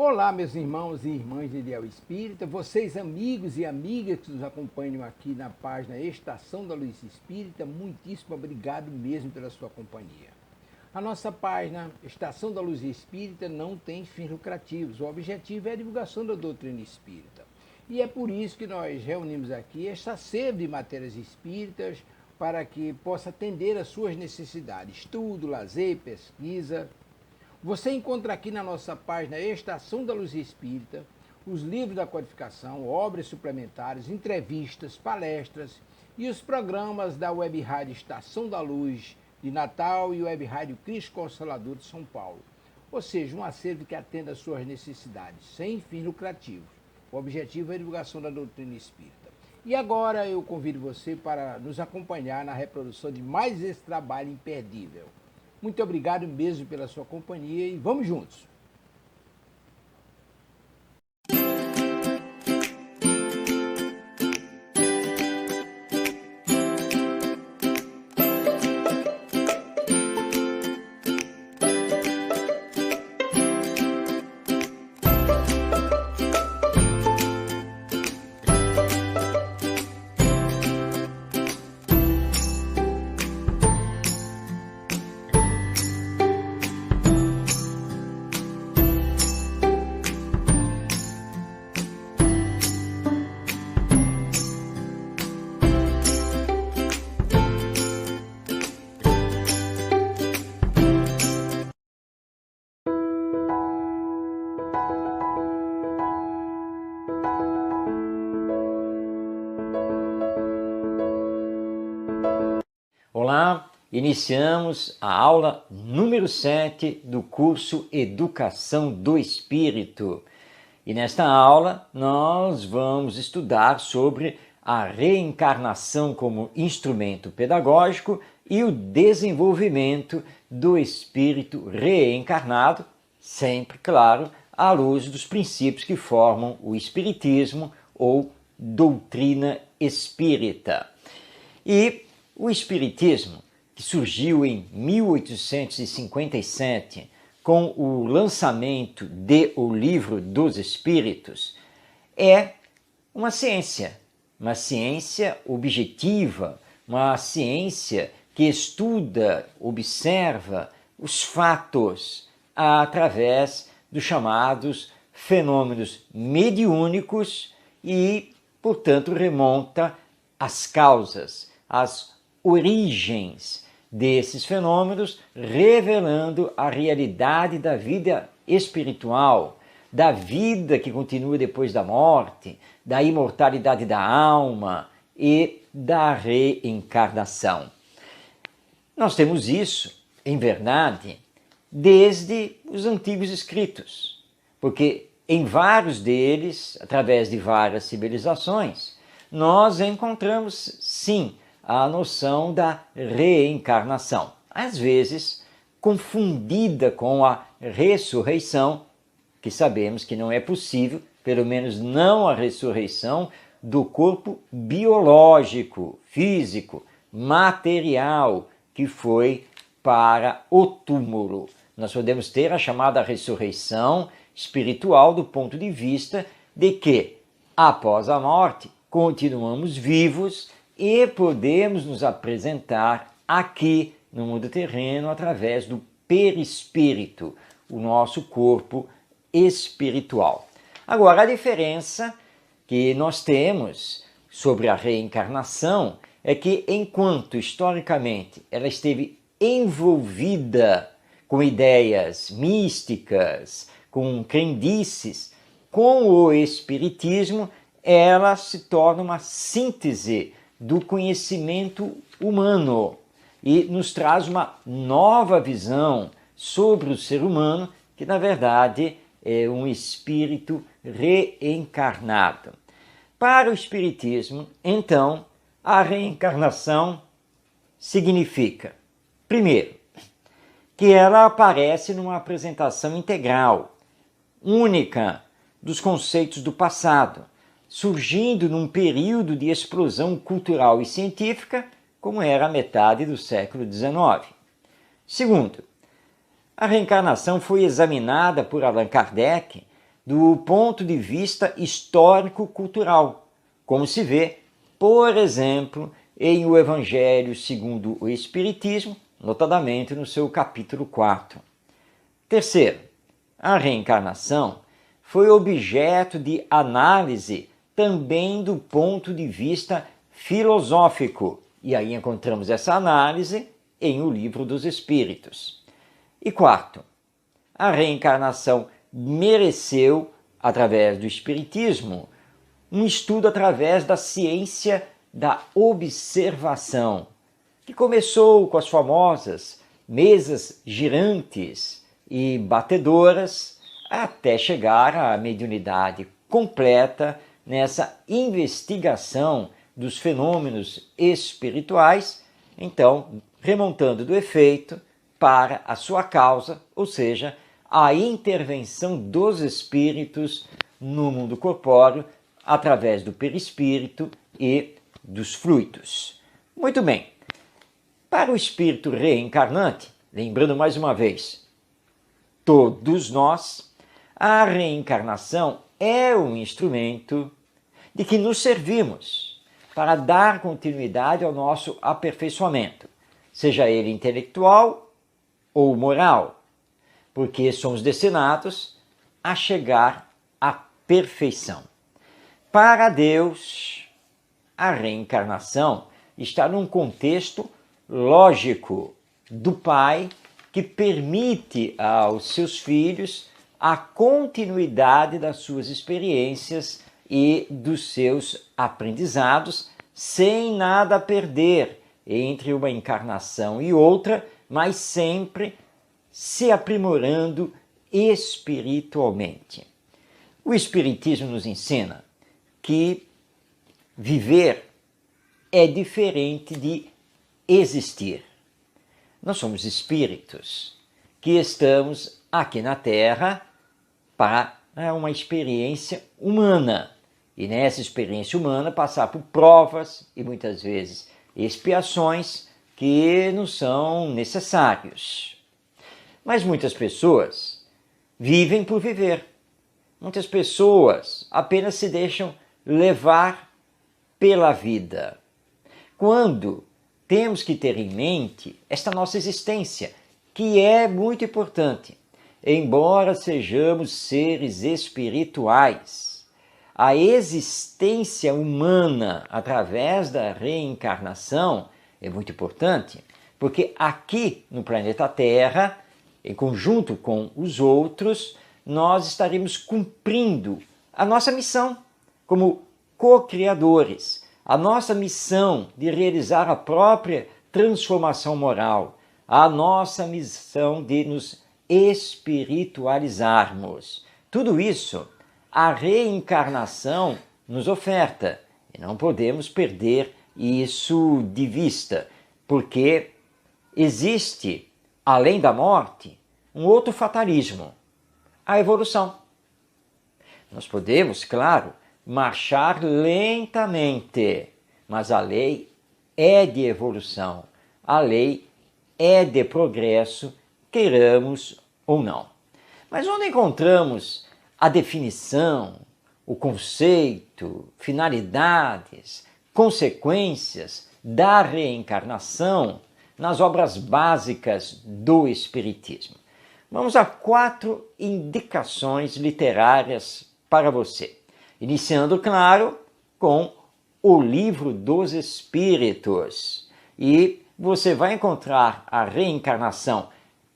Olá, meus irmãos e irmãs de Ideal Espírita, vocês amigos e amigas que nos acompanham aqui na página Estação da Luz Espírita, muitíssimo obrigado mesmo pela sua companhia. A nossa página Estação da Luz Espírita não tem fins lucrativos, o objetivo é a divulgação da doutrina espírita. E é por isso que nós reunimos aqui esta sede de matérias espíritas para que possa atender às suas necessidades, estudo, lazer, pesquisa. Você encontra aqui na nossa página Estação da Luz Espírita os livros da codificação, obras suplementares, entrevistas, palestras e os programas da Web Rádio Estação da Luz de Natal e Web Rádio Cristo Consolador de São Paulo. Ou seja, um acervo que atenda às suas necessidades, sem fins lucrativos. O objetivo é a divulgação da doutrina espírita. E agora eu convido você para nos acompanhar na reprodução de mais esse trabalho imperdível. Muito obrigado mesmo pela sua companhia e vamos juntos! Olá, iniciamos a aula número 7 do curso Educação do Espírito. E nesta aula nós vamos estudar sobre a reencarnação como instrumento pedagógico e o desenvolvimento do espírito reencarnado, sempre, claro, à luz dos princípios que formam o espiritismo ou doutrina espírita. E o Espiritismo, que surgiu em 1857 com o lançamento de O Livro dos Espíritos, é uma ciência objetiva, uma ciência que estuda, observa os fatos através dos chamados fenômenos mediúnicos e, portanto, remonta às causas, às origens desses fenômenos, revelando a realidade da vida espiritual, da vida que continua depois da morte, da imortalidade da alma e da reencarnação. Nós temos isso, em verdade, desde os antigos escritos, porque em vários deles, através de várias civilizações, nós encontramos, sim, a noção da reencarnação, às vezes confundida com a ressurreição, que sabemos que não é possível, pelo menos não a ressurreição do corpo biológico, físico, material, que foi para o túmulo. Nós podemos ter a chamada ressurreição espiritual do ponto de vista de que, após a morte, continuamos vivos e podemos nos apresentar aqui no mundo terreno através do perispírito, o nosso corpo espiritual. Agora, a diferença que nós temos sobre a reencarnação é que, enquanto historicamente ela esteve envolvida com ideias místicas, com crendices, com o espiritismo, ela se torna uma síntese do conhecimento humano e nos traz uma nova visão sobre o ser humano, que na verdade é um espírito reencarnado. Para o espiritismo, então, a reencarnação significa, primeiro, que ela aparece numa apresentação integral, única dos conceitos do passado, surgindo num período de explosão cultural e científica, como era a metade do século XIX. Segundo, a reencarnação foi examinada por Allan Kardec do ponto de vista histórico-cultural, como se vê, por exemplo, em o Evangelho segundo o Espiritismo, notadamente no seu capítulo 4. Terceiro, a reencarnação foi objeto de análise também do ponto de vista filosófico, e aí encontramos essa análise em O Livro dos Espíritos. E quarto, a reencarnação mereceu, através do Espiritismo, um estudo através da ciência da observação, que começou com as famosas mesas girantes e batedoras, até chegar à mediunidade completa nessa investigação dos fenômenos espirituais, então remontando do efeito para a sua causa, ou seja, a intervenção dos espíritos no mundo corpóreo através do perispírito e dos fluidos. Muito bem. Para o espírito reencarnante, lembrando mais uma vez, todos nós, a reencarnação é um instrumento de que nos servimos para dar continuidade ao nosso aperfeiçoamento, seja ele intelectual ou moral, porque somos destinados a chegar à perfeição. Para Deus, a reencarnação está num contexto lógico do Pai que permite aos seus filhos a continuidade das suas experiências e dos seus aprendizados, sem nada perder entre uma encarnação e outra, mas sempre se aprimorando espiritualmente. O Espiritismo nos ensina que viver é diferente de existir. Nós somos espíritos que estamos aqui na Terra para uma experiência humana. E nessa experiência humana passar por provas e muitas vezes expiações que não são necessários. Mas muitas pessoas vivem por viver. Muitas pessoas apenas se deixam levar pela vida. Quando temos que ter em mente esta nossa existência, que é muito importante. Embora sejamos seres espirituais, a existência humana através da reencarnação é muito importante, porque aqui no planeta Terra, em conjunto com os outros, nós estaremos cumprindo a nossa missão como co-criadores, a nossa missão de realizar a própria transformação moral, a nossa missão de nos espiritualizarmos. Tudo isso a reencarnação nos oferta e não podemos perder isso de vista, porque existe, além da morte, um outro fatalismo, a evolução. Nós podemos, claro, marchar lentamente, mas a lei é de evolução, a lei é de progresso, queiramos ou não. Mas onde encontramos a definição, o conceito, finalidades, consequências da reencarnação nas obras básicas do Espiritismo? Vamos a 4 indicações literárias para você. Iniciando, claro, com O Livro dos Espíritos. E você vai encontrar a reencarnação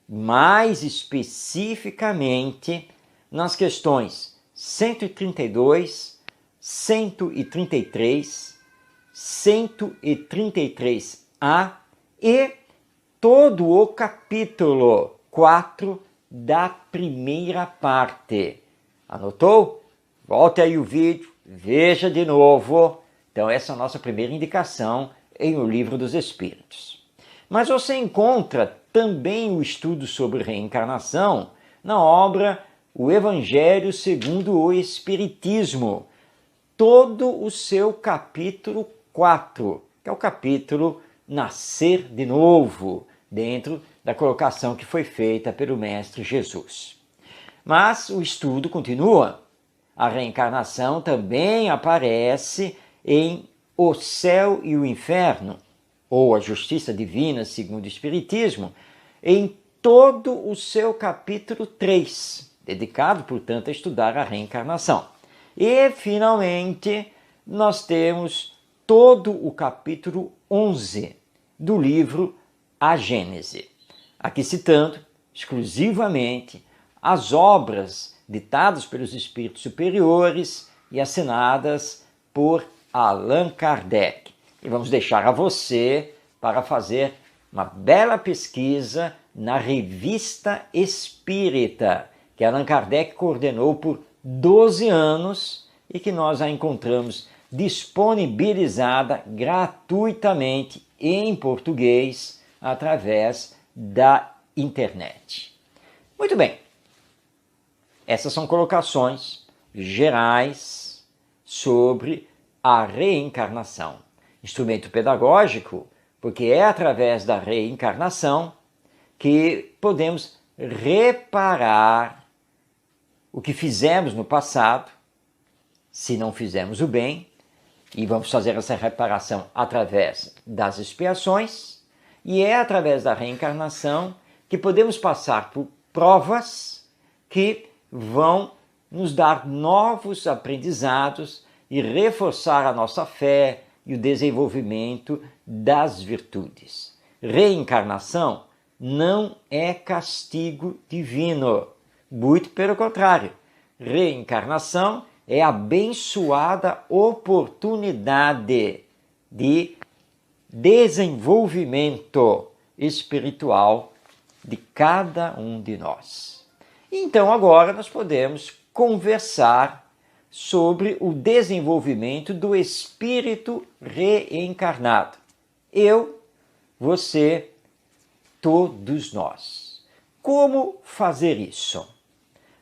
mais especificamente nas questões 132, 133, 133A e todo o capítulo 4 da primeira parte. Anotou? Volte aí o vídeo, veja de novo. Então essa é a nossa primeira indicação em O Livro dos Espíritos. Mas você encontra também o estudo sobre reencarnação na obra O Evangelho segundo o Espiritismo, todo o seu capítulo 4, que é o capítulo Nascer de Novo, dentro da colocação que foi feita pelo Mestre Jesus. Mas o estudo continua a reencarnação também aparece em O Céu e o Inferno, ou a Justiça Divina, segundo o Espiritismo, em todo o seu capítulo 3, dedicado, portanto, a estudar a reencarnação. E, finalmente, nós temos todo o capítulo 11 do livro A Gênese, aqui citando exclusivamente as obras ditadas pelos espíritos superiores e assinadas por Allan Kardec. E vamos deixar a você para fazer uma bela pesquisa na Revista Espírita, que Allan Kardec coordenou por 12 anos e que nós a encontramos disponibilizada gratuitamente em português através da internet. Muito bem, essas são colocações gerais sobre a reencarnação. Instrumento pedagógico, porque é através da reencarnação que podemos reparar o que fizemos no passado, se não fizemos o bem, e vamos fazer essa reparação através das expiações, e é através da reencarnação que podemos passar por provas que vão nos dar novos aprendizados e reforçar a nossa fé e o desenvolvimento das virtudes. Reencarnação não é castigo divino, muito pelo contrário. Reencarnação é abençoada oportunidade de desenvolvimento espiritual de cada um de nós. Então agora nós podemos conversar sobre o desenvolvimento do espírito reencarnado. Eu, você, todos nós. Como fazer isso?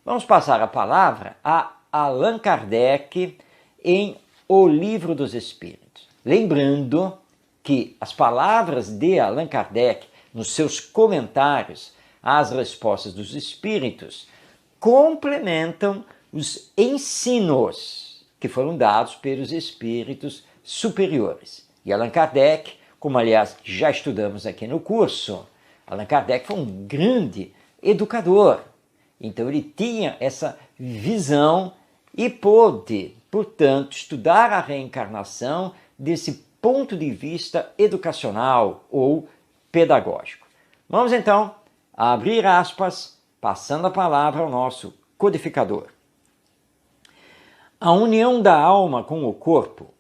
Vamos passar a palavra a Allan Kardec em O Livro dos Espíritos. Lembrando que as palavras de Allan Kardec, nos seus comentários às respostas dos espíritos, complementam os ensinos que foram dados pelos espíritos superiores. E Allan Kardec, como aliás já estudamos aqui no curso, Allan Kardec foi um grande educador. Então ele tinha essa visão e pôde, portanto, estudar a reencarnação desse ponto de vista educacional ou pedagógico. Vamos então abrir aspas, passando a palavra ao nosso codificador. A união da alma com o corpo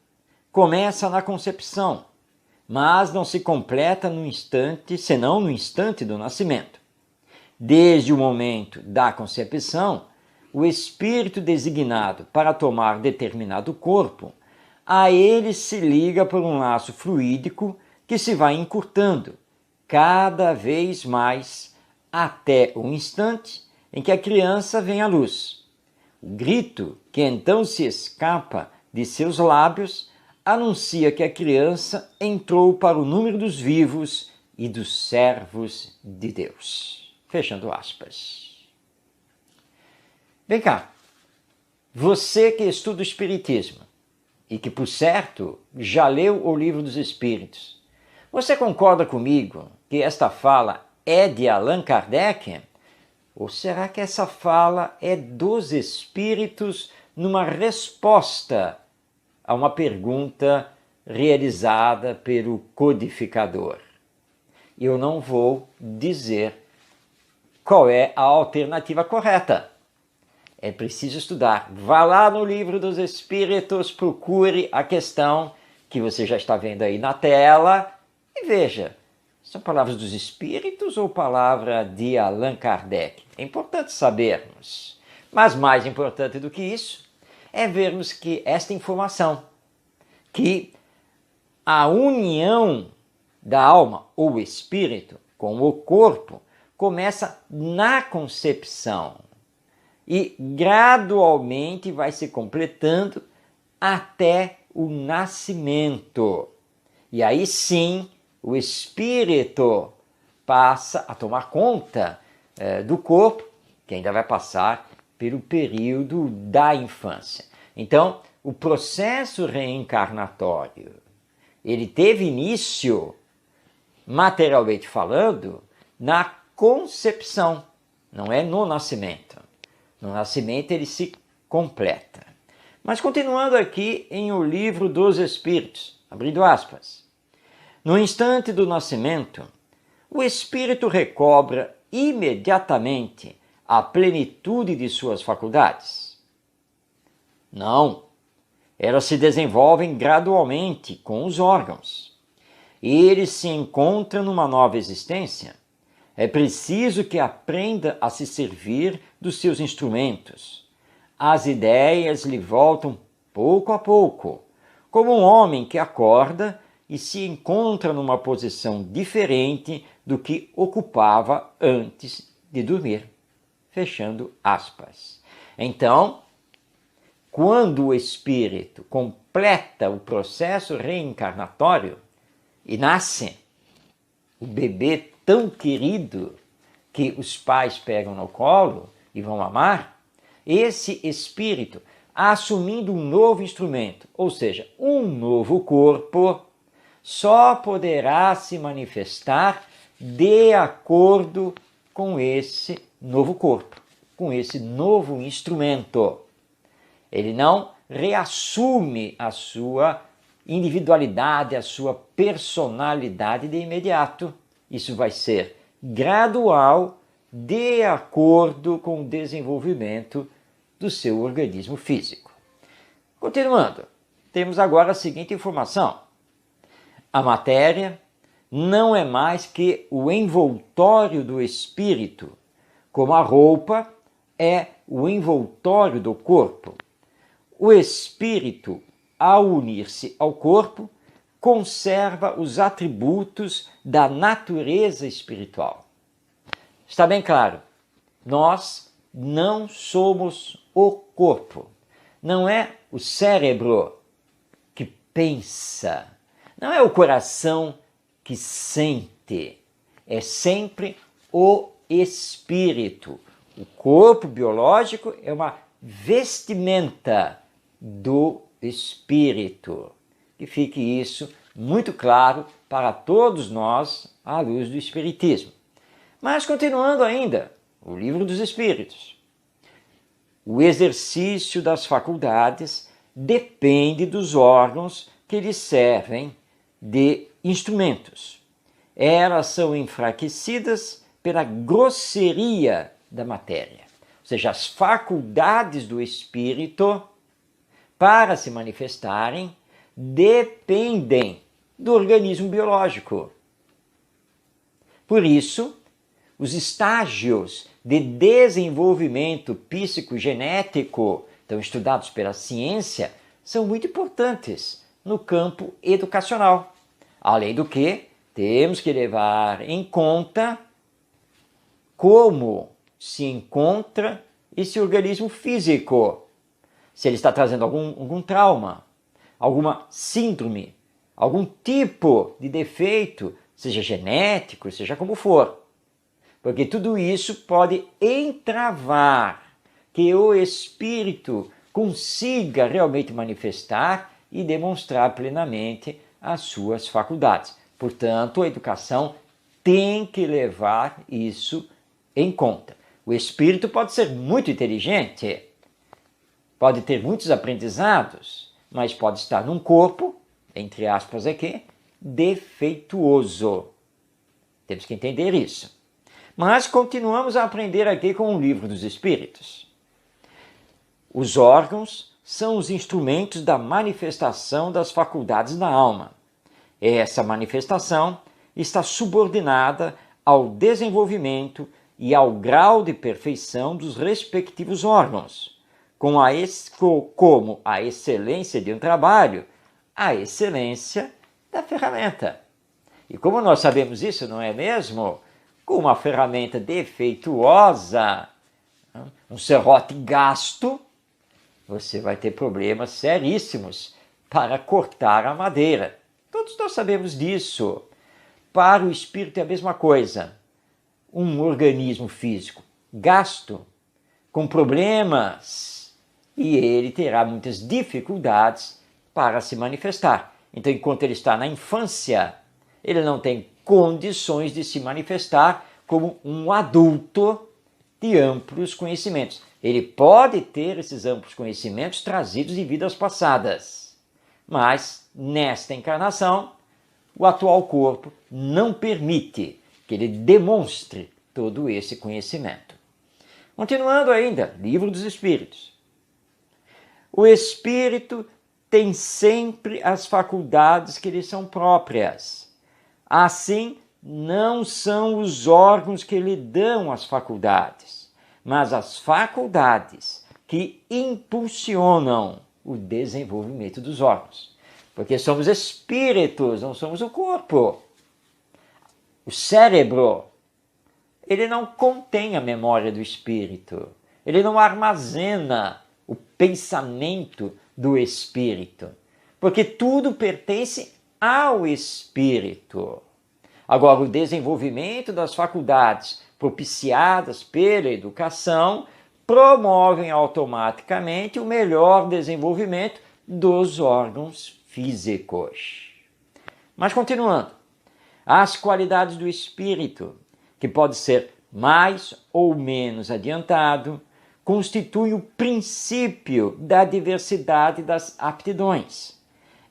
começa na concepção, mas não se completa no instante, senão no instante do nascimento. Desde o momento da concepção, o espírito designado para tomar determinado corpo, a ele se liga por um laço fluídico que se vai encurtando cada vez mais até o instante em que a criança vem à luz. O grito que então se escapa de seus lábios anuncia que a criança entrou para o número dos vivos e dos servos de Deus. Fechando aspas. Vem cá, você que estuda o Espiritismo e que, por certo, já leu o Livro dos Espíritos, você concorda comigo que esta fala é de Allan Kardec? Ou será que essa fala é dos Espíritos numa resposta a uma pergunta realizada pelo codificador? Eu não vou dizer qual é a alternativa correta. É preciso estudar. Vá lá no Livro dos Espíritos, procure a questão que você já está vendo aí na tela e veja, são palavras dos Espíritos ou palavra de Allan Kardec? É importante sabermos. Mas mais importante do que isso é vermos que esta informação, que a união da alma ou espírito com o corpo começa na concepção e gradualmente vai se completando até o nascimento. E aí sim, o espírito passa a tomar conta do corpo, que ainda vai passar pelo período da infância. Então, o processo reencarnatório, ele teve início, materialmente falando, na concepção, não é no nascimento. No nascimento ele se completa. Mas continuando aqui em O Livro dos Espíritos, abrindo aspas. No instante do nascimento, o espírito recobra imediatamente a plenitude de suas faculdades? Não. Elas se desenvolvem gradualmente com os órgãos. Ele se encontra numa nova existência. É preciso que aprenda a se servir dos seus instrumentos. As ideias lhe voltam pouco a pouco, como um homem que acorda e se encontra numa posição diferente do que ocupava antes de dormir. Fechando aspas. Então, quando o espírito completa o processo reencarnatório e nasce, o bebê tão querido que os pais pegam no colo e vão amar, esse espírito, assumindo um novo instrumento, ou seja, um novo corpo, só poderá se manifestar de acordo com esse novo corpo, com esse novo instrumento. Ele não reassume a sua individualidade, a sua personalidade de imediato. Isso vai ser gradual, de acordo com o desenvolvimento do seu organismo físico. Continuando, temos agora a seguinte informação. A matéria não é mais que o envoltório do espírito, como a roupa é o envoltório do corpo. O espírito, ao unir-se ao corpo, conserva os atributos da natureza espiritual. Está bem claro, nós não somos o corpo. Não é o cérebro que pensa, não é o coração que sente, é sempre o espírito. O corpo biológico é uma vestimenta do espírito. Que fique isso muito claro para todos nós à luz do Espiritismo. Mas continuando ainda, o Livro dos Espíritos. O exercício das faculdades depende dos órgãos que lhes servem de instrumentos. Elas são enfraquecidas pela grosseria da matéria. Ou seja, as faculdades do espírito, para se manifestarem, dependem do organismo biológico. Por isso, os estágios de desenvolvimento psicogenético, então estudados pela ciência, são muito importantes no campo educacional. Além do que, temos que levar em conta como se encontra esse organismo físico. Se ele está trazendo algum trauma, alguma síndrome, algum tipo de defeito, seja genético, seja como for. Porque tudo isso pode entravar que o espírito consiga realmente manifestar e demonstrar plenamente as suas faculdades. Portanto, a educação tem que levar isso em conta. O espírito pode ser muito inteligente, pode ter muitos aprendizados, mas pode estar num corpo, entre aspas aqui, defeituoso. Temos que entender isso. Mas continuamos a aprender aqui com o Livro dos Espíritos. Os órgãos são os instrumentos da manifestação das faculdades da alma. Essa manifestação está subordinada ao desenvolvimento e ao grau de perfeição dos respectivos órgãos, como a excelência de um trabalho, a excelência da ferramenta. E como nós sabemos isso, não é mesmo? Com uma ferramenta defeituosa, um serrote gasto, você vai ter problemas seríssimos para cortar a madeira. Todos nós sabemos disso. Para o espírito é a mesma coisa. Um organismo físico gasto, com problemas e ele terá muitas dificuldades para se manifestar. Então, enquanto ele está na infância, ele não tem condições de se manifestar como um adulto de amplos conhecimentos. Ele pode ter esses amplos conhecimentos trazidos de vidas passadas, mas nesta encarnação, o atual corpo não permite que ele demonstre todo esse conhecimento. Continuando ainda, Livro dos Espíritos. O espírito tem sempre as faculdades que lhe são próprias. Assim, não são os órgãos que lhe dão as faculdades, mas as faculdades que impulsionam o desenvolvimento dos órgãos. Porque somos espíritos, não somos o corpo. O cérebro, ele não contém a memória do espírito. Ele não armazena o pensamento do espírito. Porque tudo pertence ao espírito. Agora, o desenvolvimento das faculdades propiciadas pela educação promovem automaticamente o melhor desenvolvimento dos órgãos físicos. Mas continuando, as qualidades do espírito, que pode ser mais ou menos adiantado, constituem o princípio da diversidade das aptidões.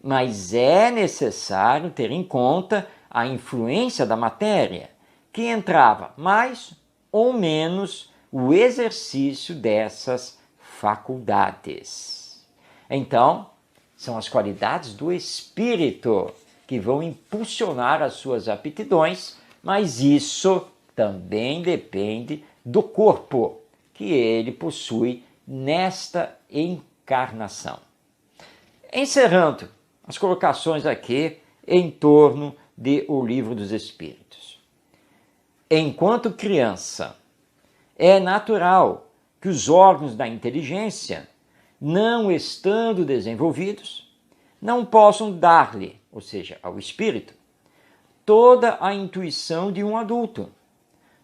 Mas é necessário ter em conta a influência da matéria, que entrava mais ou menos o exercício dessas faculdades. Então, são as qualidades do espírito que vão impulsionar as suas aptidões, mas isso também depende do corpo que ele possui nesta encarnação. Encerrando as colocações aqui em torno do Livro dos Espíritos. Enquanto criança, é natural que os órgãos da inteligência, não estando desenvolvidos, não possam dar-lhe, ou seja, ao espírito, toda a intuição de um adulto.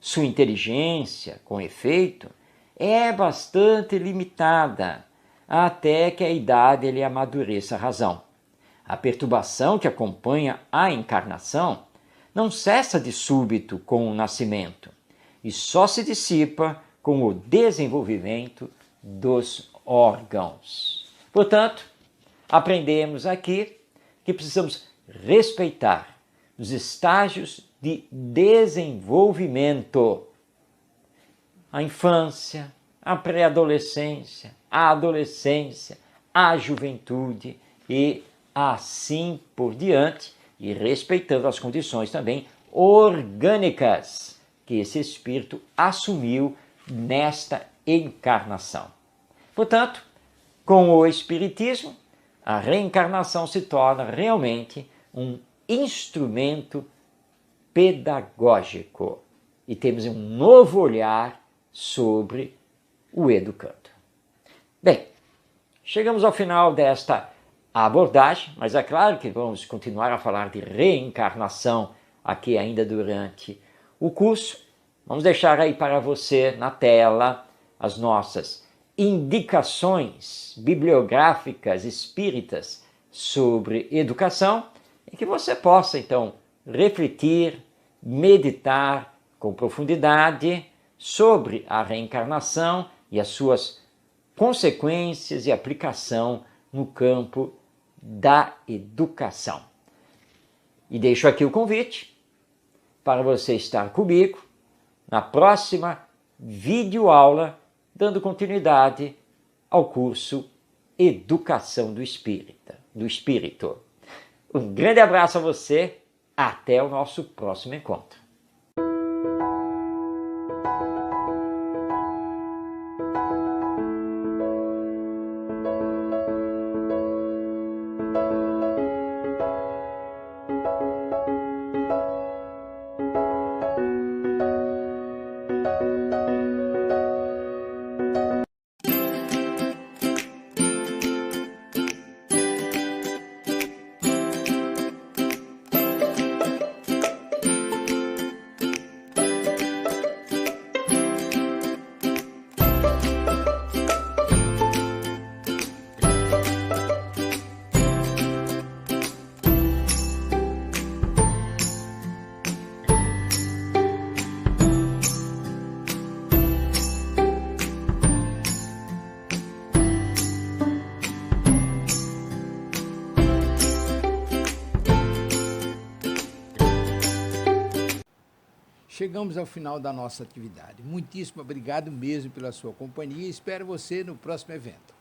Sua inteligência, com efeito, é bastante limitada até que a idade lhe amadureça a razão. A perturbação que acompanha a encarnação não cessa de súbito com o nascimento e só se dissipa com o desenvolvimento dos órgãos. Portanto, aprendemos aqui que precisamos respeitar os estágios de desenvolvimento. A infância, a pré-adolescência, a adolescência, a juventude e assim por diante, e respeitando as condições também orgânicas que esse espírito assumiu nesta encarnação. Portanto, com o espiritismo, a reencarnação se torna realmente um instrumento pedagógico e temos um novo olhar sobre o educando. Bem, chegamos ao final desta abordagem, mas é claro que vamos continuar a falar de reencarnação aqui ainda durante o curso. Vamos deixar aí para você na tela as nossas indicações bibliográficas espíritas sobre educação, e que você possa então refletir, meditar com profundidade sobre a reencarnação e as suas consequências e aplicação no campo da educação. E deixo aqui o convite para você estar comigo na próxima videoaula, dando continuidade ao curso Educação do Espírito. Um grande abraço a você, até o nosso próximo encontro. chegamos ao final da nossa atividade. Muitíssimo obrigado mesmo pela sua companhia e espero você no próximo evento.